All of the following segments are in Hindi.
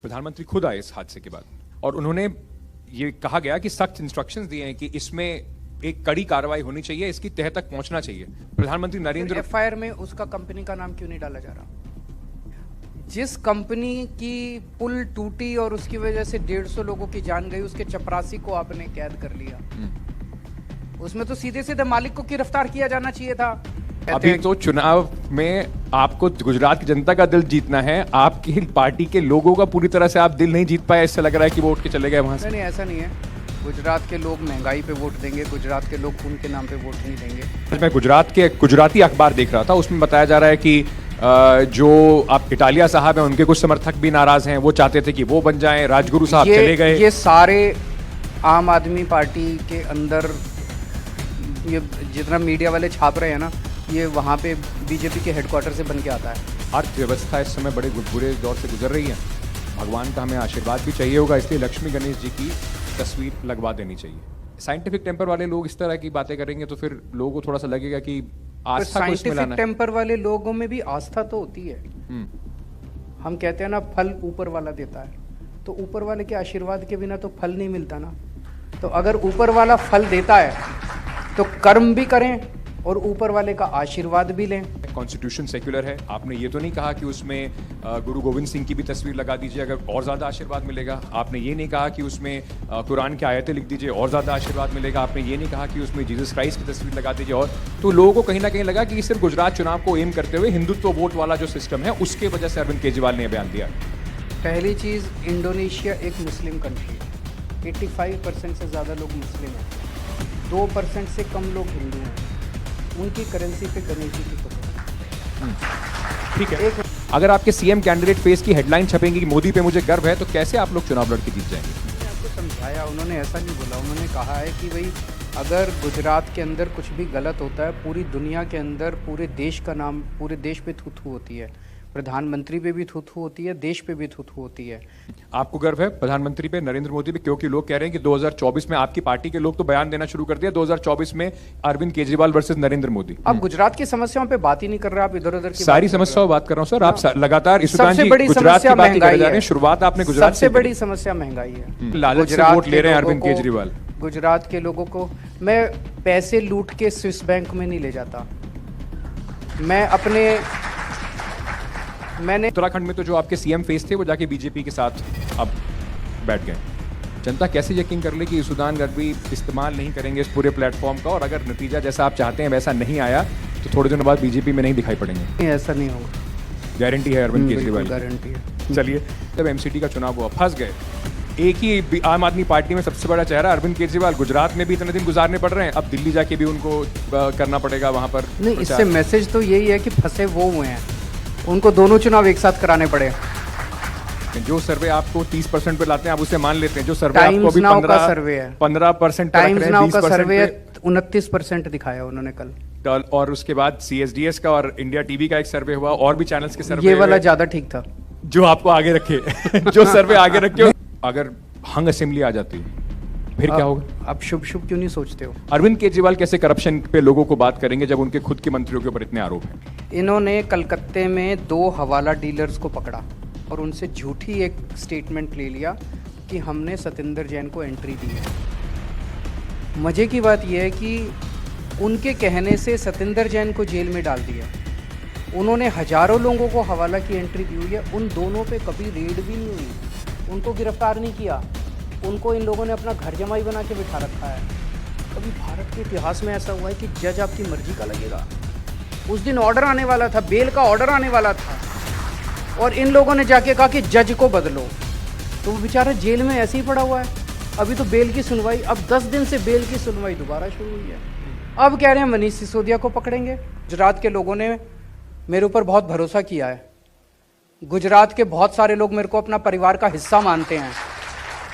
प्रधानमंत्री खुद आए इस हादसे के बाद और उन्होंने ये कहा गया कि सख्त इंस्ट्रक्शंस दिए हैं कि इसमें एक कड़ी कार्रवाई होनी चाहिए, इसकी तह तक पहुंचना चाहिए। प्रधानमंत्री नरेंद्र एफआईआर में उसका कंपनी का नाम क्यों नहीं डाला जा रहा? जिस कंपनी की पुल टूटी और उसकी वजह से 150 लोगों की जान गई, उसके चपरासी को आपने कैद कर लिया। उसमें तो सीधे सीधे मालिक को गिरफ्तार किया जाना चाहिए था। अभी तो चुनाव में आपको गुजरात की जनता का दिल जीतना है, आपकी पार्टी के लोगों का पूरी तरह से आप दिल नहीं जीत पाए। ऐसा लग रहा है कि वो उठ के चले गए वहां से। नहीं, ऐसा नहीं है। गुजरात के लोग महंगाई पे वोट देंगे, गुजरात के लोग खून के नाम पे वोट नहीं देंगे। मैं गुजरात के गुजराती अखबार देख रहा था, उसमें बताया जा रहा है कि जो आप इटालिया साहब हैं उनके कुछ समर्थक भी नाराज हैं, वो चाहते थे कि वो बन जाएं, राजगुरु साहब चले गए। ये सारे आम आदमी पार्टी के अंदर ये जितना मीडिया वाले छाप रहे हैं ना, ये वहाँ पे बीजेपी के हेडक्वार्टर से बन के आता है। अर्थव्यवस्था इस समय बड़े बुरे दौर से गुजर रही है, भगवान का हमें आशीर्वाद भी चाहिए होगा, इसलिए लक्ष्मी गणेश जी की तस्वीर लगवा देनी चाहिए। साइंटिफिक टेम्पर वाले लोग इस तरह की बातें करेंगे तो फिर लोगों को थोड़ा सा लगेगा कि आस्था को इसमें लाना है। साइंटिफिक टेम्पर वाले लोगों में भी आस्था तो होती है। हम कहते हैं ना, फल ऊपर वाला देता है, तो ऊपर वाले के आशीर्वाद के बिना तो फल नहीं मिलता ना। तो अगर ऊपर वाला फल देता है तो कर्म भी करें और ऊपर वाले का आशीर्वाद भी लें। कॉन्स्टिट्यूशन सेक्युलर है, आपने ये तो नहीं कहा कि उसमें गुरु गोविंद सिंह की भी तस्वीर लगा दीजिए अगर और ज़्यादा आशीर्वाद मिलेगा। आपने ये नहीं कहा कि उसमें कुरान की आयतें लिख दीजिए और ज़्यादा आशीर्वाद मिलेगा। आपने ये नहीं कहा कि उसमें जीसस क्राइस्ट की तस्वीर लगा दीजिए। और तो लोगों को कहीं ना कहीं लगा कि सिर्फ गुजरात चुनाव को एम करते हुए हिंदुत्व वोट वाला जो सिस्टम है उसके वजह से अरविंद केजरीवाल ने बयान दिया। पहली चीज़, इंडोनेशिया एक मुस्लिम कंट्री है, 85% से ज़्यादा लोग मुस्लिम हैं, 2% से कम लोग हिंदू हैं। उनकी करेंसी पे गणेश जी की फोटो। ठीक है, अगर आपके सीएम कैंडिडेट फेस की हेडलाइन छपेंगी कि मोदी पे मुझे गर्व है, तो कैसे आप लोग चुनाव लड़ के जीत जाएंगे? मैंने आपको समझाया, उन्होंने ऐसा नहीं बोला। उन्होंने कहा है कि भाई अगर गुजरात के अंदर कुछ भी गलत होता है, पूरी दुनिया के अंदर पूरे देश का नाम, पूरे देश पे थू-थू होती है। प्रधानमंत्री पे भी थू-थू होती है, देश पे भी थू-थू होती है। आपको गर्व है प्रधानमंत्री पे, नरेंद्र मोदी पे? क्योंकि लोग कह रहे हैं कि 2024 में आपकी पार्टी के लोग तो बयान देना शुरू कर दिया, 2024 में अरविंद केजरीवाल वर्सेस नरेंद्र मोदी। आप गुजरात की समस्याओं पे बात ही नहीं कर रहे, आप इधर उधर की सारी समस्याओं बात कर रहा हूँ सर। आप लगातार सबसे बड़ी गुजरात की समस्या बात कर महंगाई जा रहे है। हैं। शुरुआत आपने गुजरात सबसे बड़ी समस्या महंगाई है। लालच से वोट ले रहे हैं अरविंद केजरीवाल। गुजरात के लोगों को मैं पैसे लूट के स्विस बैंक में नहीं ले जाता। मैंने उत्तराखंड में तो जो आपके सीएम फेस थे वो जाके बीजेपी के साथ अब बैठ गए। जनता कैसे यकीन कर ले कि सुदान गढ़वी इस्तेमाल नहीं करेंगे इस पूरे प्लेटफॉर्म का, और अगर नतीजा जैसा आप चाहते हैं वैसा नहीं आया तो थोड़े दिनों बाद बीजेपी में नहीं दिखाई पड़ेंगे? ऐसा नहीं होगा, गारंटी है अरविंद केजरीवाल? गारंटी है। चलिए, जब एमसीडी का चुनाव हुआ फंस गए, एक ही आम आदमी पार्टी में सबसे बड़ा चेहरा अरविंद केजरीवाल, गुजरात में भी इतने दिन गुजारने पड़ रहे हैं, अब दिल्ली जाके भी उनको करना पड़ेगा वहां पर। नहीं, इससे मैसेज तो यही है कि फंसे वो हुए हैं, उनको दोनों चुनाव एक साथ कराने पड़े। जो सर्वे आपको 30% पे लाते हैं आप उसे मान लेते हैं, जो सर्वे आपको अभी 15% टाइम्स नाउ का सर्वे 29% दिखाया उन्होंने कल। और उसके बाद सीएसडीएस का और इंडिया टीवी का एक सर्वे हुआ, और भी चैनल्स के सर्वे, ये वाला ज्यादा ठीक था जो आपको आगे रखे जो सर्वे आगे रखे। अगर हंग असेंबली आ जाती फिर क्या होगा? आप शुभ शुभ क्यों नहीं सोचते हो? अरविंद केजरीवाल कैसे करप्शन पे लोगों को बात करेंगे जब उनके खुद के मंत्रियों के ऊपर इतने आरोप हैं? इन्होंने कलकत्ते में 2 हवाला डीलर्स को पकड़ा और उनसे झूठी एक स्टेटमेंट ले लिया कि हमने सतेंद्र जैन को एंट्री दी है। मजे की बात यह है कि उनके कहने से सतेंद्र जैन को जेल में डाल दिया। उन्होंने हजारों लोगों को हवाला की एंट्री दी हुई है, उन दोनों पे कभी रेड भी नहीं हुई, उनको गिरफ्तार नहीं किया, उनको इन लोगों ने अपना घर जमाई बना के बिठा रखा है। कभी भारत के इतिहास में ऐसा हुआ है कि जज आपकी मर्जी का लगेगा? उस दिन ऑर्डर आने वाला था, बेल का ऑर्डर आने वाला था, और इन लोगों ने जाके कहा कि जज को बदलो, तो वो बेचारा जेल में ऐसे ही पड़ा हुआ है। अभी तो बेल की सुनवाई, अब 10 दिन से बेल की सुनवाई दोबारा शुरू हुई है। अब कह रहे हैं मनीष सिसोदिया को पकड़ेंगे। गुजरात के लोगों ने मेरे ऊपर बहुत भरोसा किया है। गुजरात के बहुत सारे लोग मेरे को अपना परिवार का हिस्सा मानते हैं।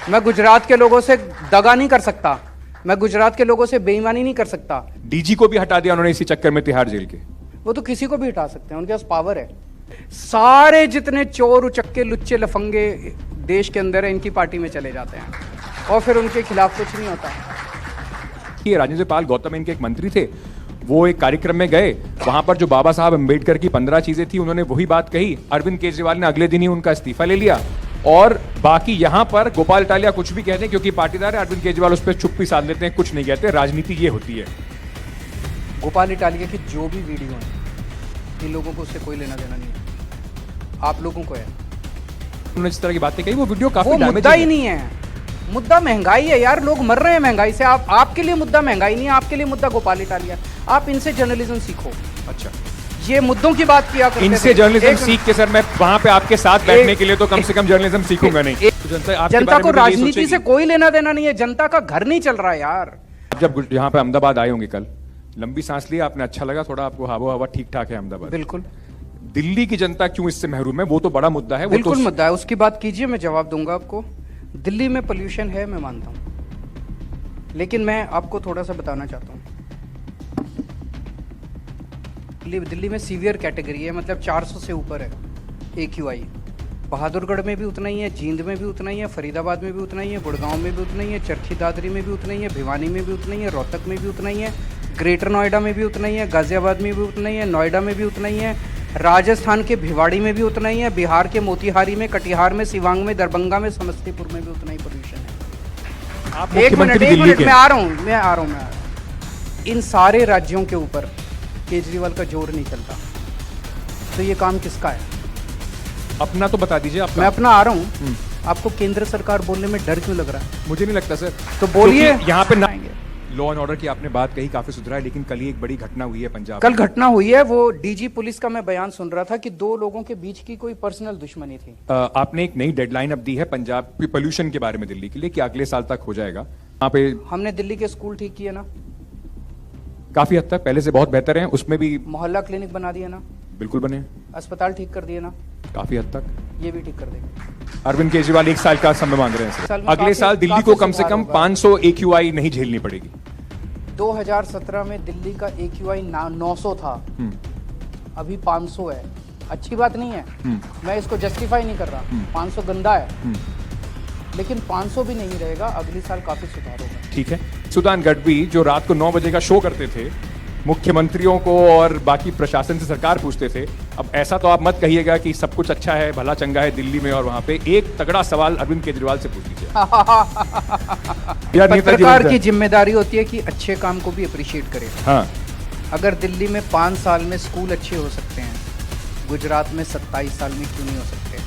मैं गुजरात के लोगों से दगा नहीं कर सकता, मैं गुजरात के लोगों से बेईमानी नहीं कर सकता। डीजी को भी हटा दिया उन्होंने इसी चक्कर में तिहाड़ जेल के। वो तो किसी को भी हटा सकते हैं, उनके पास पावर है। सारे जितने चोर उचक्के लुच्चे लफंगे देश के अंदर है, इनकी पार्टी में चले जाते हैं और फिर उनके खिलाफ कुछ नहीं होता। ये राजेंद्र पाल गौतम इनके एक मंत्री थे, वो एक कार्यक्रम में गए, वहां पर जो बाबा साहब अम्बेडकर की 15 चीजें थी उन्होंने वही बात कही। अरविंद केजरीवाल ने अगले दिन ही उनका इस्तीफा ले लिया और बाकी यहां पर गोपाल इटालिया कुछ भी कहते हैं क्योंकि पाटीदार है, अरविंद केजरीवाल उस पर चुप्पी साध लेते हैं, कुछ नहीं कहते। राजनीति ये होती है। गोपाल इटालिया की जो भी वीडियो है, इन लोगों को उससे कोई लेना देना नहीं है, आप लोगों को है। उन्होंने जिस तरह की बातें कही वो वीडियो काफी वो damaging मुद्दा ही है। नहीं है, मुद्दा महंगाई है यार, लोग मर रहे हैं महंगाई से। आपके लिए मुद्दा महंगाई नहीं है, आपके लिए मुद्दा गोपाल इटालिया। आप इनसे जर्नलिज्म सीखो। अच्छा, ये मुद्दों की बात किया करते इनसे थे। जर्नलिज्म सीख के सर मैं वहां पे आपके साथ बैठने के लिए तो कम से कम जर्नलिज्म सीखूंगा नहीं। तो जनता को राजनीति से कोई लेना देना नहीं है, जनता का घर नहीं चल रहा है यार। जब यहाँ पे अहमदाबाद आए होंगे कल, लंबी सांस लिया आपने, अच्छा लगा थोड़ा आपको? हवा ठीक ठाक है अहमदाबाद? बिल्कुल। दिल्ली की जनता क्यों इससे महरूम है? वो तो बड़ा मुद्दा है। वो बिल्कुल तो मुद्दा है, उसकी बात कीजिए, मैं जवाब दूंगा आपको। दिल्ली में पोल्यूशन है, मैं मानता हूं, लेकिन मैं आपको थोड़ा सा बताना चाहता हूं। दिल्ली में सीवियर कैटेगरी है, मतलब 400 से ऊपर है AQI। बहादुरगढ़ में भी उतना ही है, जींद में भी उतना ही है, फरीदाबाद में भी उतना ही है, गुड़गांव में भी उतना ही है, चरखी दादरी में भी उतना ही है, भिवानी में भी उतना ही है, रोहतक में भी उतना ही है, ग्रेटर नोएडा में भी उतना ही है, गाजियाबाद में भी उतना ही है, नोएडा में भी उतना ही है, राजस्थान के भिवाड़ी में भी उतना ही है, बिहार के मोतिहारी में, कटिहार में, सिवांग में, दरभंगा में, समस्तीपुर में भी उतना ही पोल्यूशन है। आप एक मिनट दिल्ली के मैं आ रहा हूँ। इन सारे राज्यों के ऊपर केजरीवाल का जोर नहीं चलता, तो ये काम किसका है? अपना तो बता दीजिए। मैं अपना आ रहा हूँ। आपको केंद्र सरकार बोलने में डर क्यों लग रहा है? मुझे नहीं लगता सर। तो बोलिए। यहाँ पे लॉ एंड ऑर्डर की आपने बात कही, काफी सुधरा है, लेकिन कल ही एक बड़ी घटना हुई है पंजाब। कल घटना हुई है, वो डीजी पुलिस का मैं बयान सुन रहा था कि 2 लोगों के बीच की कोई पर्सनल दुश्मनी थी। आपने एक नई डेडलाइन अब दी है पंजाब की पोल्यूशन के बारे में दिल्ली के लिए कि अगले साल तक हो जाएगा। वहाँ पे हमने दिल्ली के स्कूल ठीक किए ना, काफी हद तक पहले से बहुत बेहतर है। उसमें भी मोहल्ला क्लिनिक बना दिए ना, बिल्कुल बने, अस्पताल ठीक कर दिए ना, काफी हद तक। ये भी ठीक कर देंगे। अरविंद केजरीवाल 1 साल का समय मांग रहे हैं सर। अगले साल दिल्ली को कम से कम 500 AQI नहीं झेलनी पड़ेगी। 2017 में दिल्ली का AQI 900 था, अभी 500 है। अच्छी बात नहीं है, मैं इसको जस्टिफाई नहीं कर रहा। 500 गंदा है, लेकिन 500 भी नहीं रहेगा, अगली साल काफी सुधार होगा। ठीक है। सुदान गढ़वी जो रात को 9 बजे का शो करते थे, मुख्यमंत्रियों को और बाकी प्रशासन से सरकार पूछते थे, अब ऐसा तो आप मत कहिएगा कि सब कुछ अच्छा है, भला चंगा है दिल्ली में, और वहां पे एक तगड़ा सवाल अरविंद केजरीवाल से पूछ लीजिए। पत्रकार की जिम्मेदारी होती है कि अच्छे काम को भी अप्रिशिएट करे। हाँ, अगर दिल्ली में 5 साल में स्कूल अच्छे हो सकते हैं, गुजरात में 27 साल में क्यों नहीं हो सकते?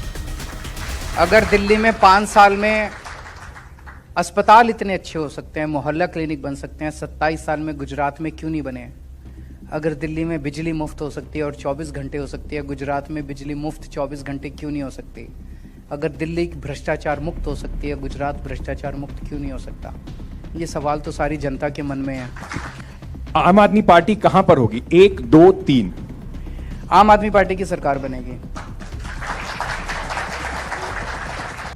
अगर दिल्ली में 5 साल में अस्पताल इतने अच्छे हो सकते हैं, मोहल्ला क्लिनिक बन सकते हैं, 27 साल में गुजरात में क्यों नहीं बने? अगर दिल्ली में बिजली मुफ्त हो सकती है और 24 घंटे हो सकती है, गुजरात में बिजली मुफ्त 24 घंटे क्यों नहीं हो सकती? अगर दिल्ली भ्रष्टाचार मुक्त हो सकती है, गुजरात भ्रष्टाचार मुक्त क्यों नहीं हो सकता? ये सवाल तो सारी जनता के मन में है। आम आदमी पार्टी कहां पर होगी? 1, 2, 3 आम आदमी पार्टी की सरकार बनेगी।